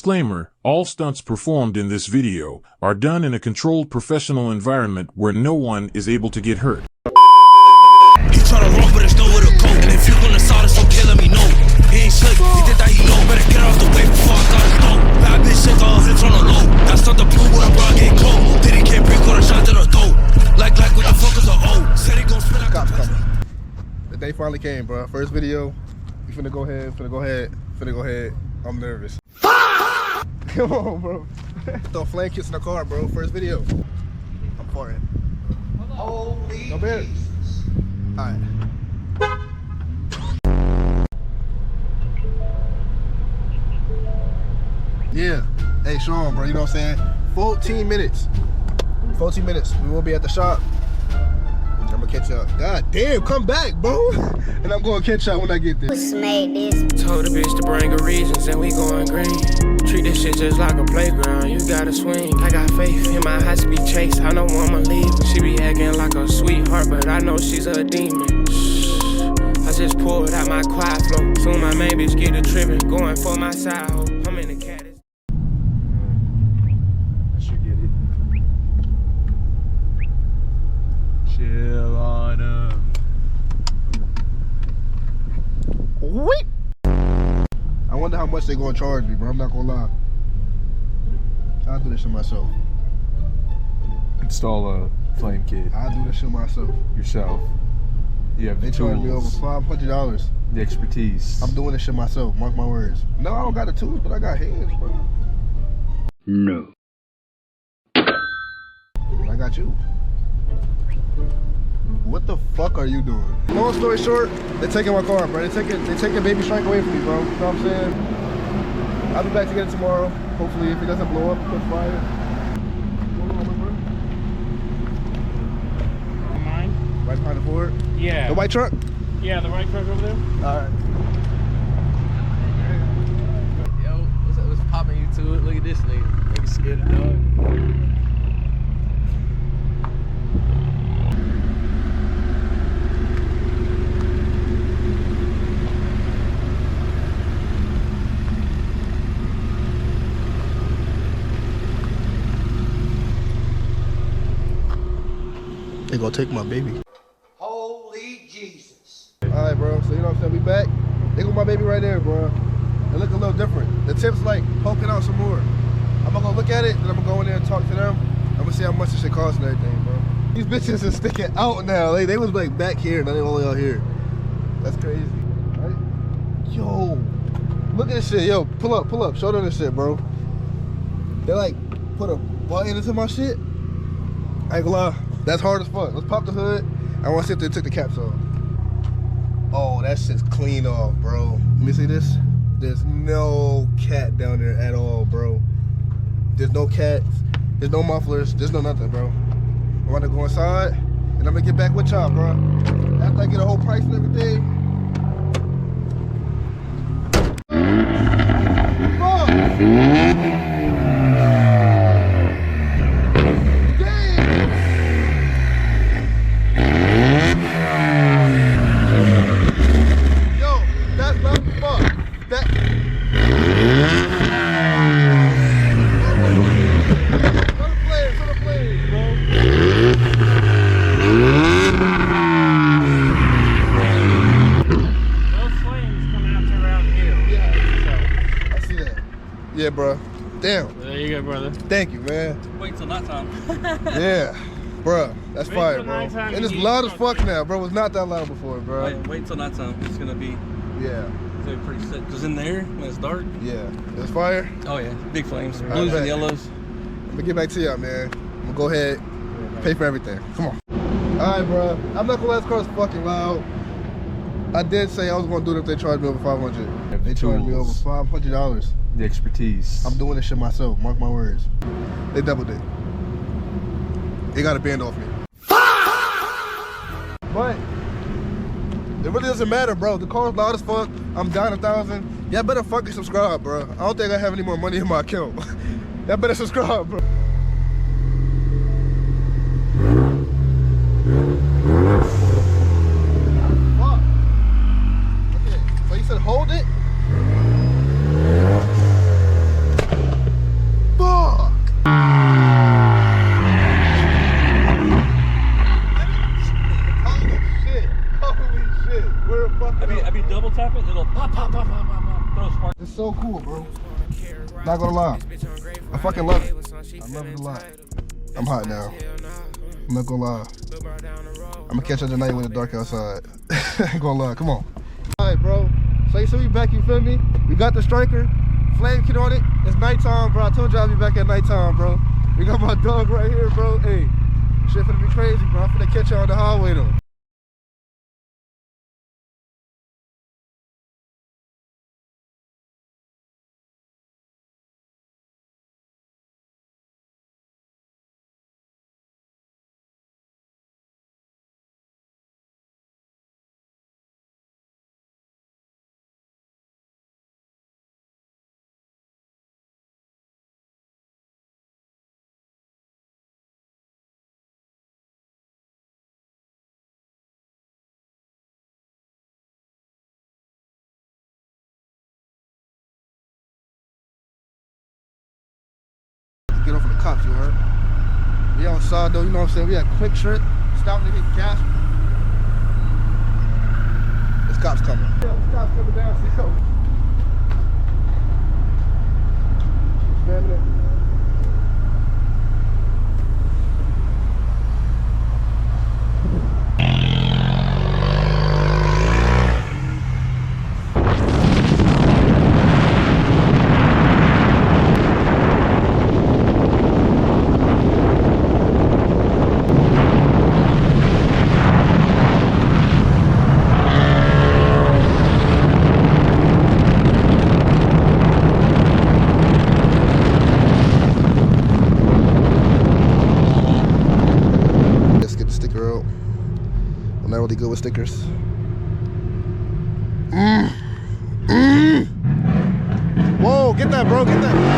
Disclaimer, all stunts performed in this video are done in a controlled professional environment where no one is able to get hurt. He tryna run, but there's nowhere to go. And if you gonna saw this, okay, let me know. He ain't slick, he did that, he know. Better get off the way before I got his dough. Bad bitch shit, all hips on the low. That's not the blue, but I'm brought get cold. Did he can't break on a shot to the throat. Like what the fuck is a O? Said he gon' spin out. Cops coming. The day finally came, bro. First video. We finna go ahead. I'm nervous. Come on, bro. Throw flame kits in the car, bro. First video. I'm farting. Holy No better. Alright. Yeah. Hey, Sean, bro. You know what I'm saying? 14 minutes. 14 minutes. We will be at the shop. I'm gonna catch up. God damn, come back, bro. And I'm gonna catch up when I get there. Told the bitch to bring her reasons and we going green. Treat this shit just like a playground, you gotta swing. I got faith in my high-speed chase, I don't wanna leave. She be acting like a sweetheart, but I know she's a demon. Shh, I just pulled out my quiet flow. Soon my main bitch get a trippin', going for my side hoe. I'm in the cat. I should get it. Chill on him. Wait. I wonder how much they gonna charge me, bro. I'm not gonna lie. I'll do this shit myself. Install a flame kit I'll do this shit myself. yourself. You have the They charge me over tools, $500. the expertise. I'm doing this shit myself. Mark my words. No, I don't got the tools, but I got hands, bro. No. I got you. What the fuck are you doing? Long story short, they're taking my car, bro. They're taking baby Shrink away from me, bro. You know what I'm saying? I'll be back to get it tomorrow. Hopefully, if it doesn't blow up, put fire. Mine? Right behind the Ford. Yeah. The white truck? Yeah, the white truck over there. Alright. Yo, what's popping you to it? Look at this nigga. Nigga scared of dog. They gonna take my baby. Holy Jesus. Alright, bro. So you know what I'm saying? We back. They got my baby right there, bro. It look a little different. The tip's like poking out some more. I'm gonna go look at it, then I'm gonna go in there and talk to them. I'm gonna see how much this shit costs and everything, bro. These bitches are sticking out now. They was like back here, now they only out here. That's crazy, right? Yo, look at this shit. Yo, pull up. Show them this shit, bro. They like put a button into my shit. I ain't gonna lie. That's hard as fuck. Let's pop the hood. I want to see if they took the caps off. Oh, that shit's clean off, bro. Let me see this. There's no cat down there at all, bro. There's no cats. There's no mufflers. There's no nothing, bro. I'm about to go inside, and I'm gonna get back with y'all, bro. After I get a whole price and everything. Fuck! Yeah, bro. Damn. There you go, brother. Thank you, man. Wait till nighttime. Yeah, bro. That's Wait fire, till bro. nighttime And it's and loud you as fuck now, bro. It was not that loud before, bro. Wait till nighttime. It's gonna be pretty sick. Cause in there when it's dark. Yeah. It's fire. Oh yeah, big flames, Alright, blues bet. and yellows. I'm gonna get back to y'all, man. I'm gonna go ahead, pay for everything. Come on. All right, bro. I'm not gonna let this car's fucking loud. I did say I was gonna do it if they charged me over $500. They charged me over $500. The expertise. I'm doing this shit myself. Mark my words. They doubled it. They got a band off me. But it really doesn't matter, bro. The car's loud as fuck. I'm down 1,000. Y'all better fucking subscribe, bro. I don't think I have any more money in my account. Y'all better subscribe, bro. Fuck. Okay, so you said hold it? Not gonna lie. I fucking love it. I love it a lot. I'm hot now. I'm not gonna lie. I'm gonna catch you tonight when it's dark outside. I ain't gonna lie. Come on. All right, bro. So you see we back, you feel me? We got the striker. Flame kit on it. It's nighttime, bro. I told you I'll be back at nighttime, bro. We got my dog right here, bro. Hey, shit finna be crazy, bro. I'm finna catch you on the highway, though. Get off of the cops, you heard? We outside though, you know what I'm saying? We had quick shirt, stopping to get gas. This cop's coming. Yeah, this cop's coming down, so yo. Spamming it. I'm not really good with stickers. Whoa, get that, bro, get that.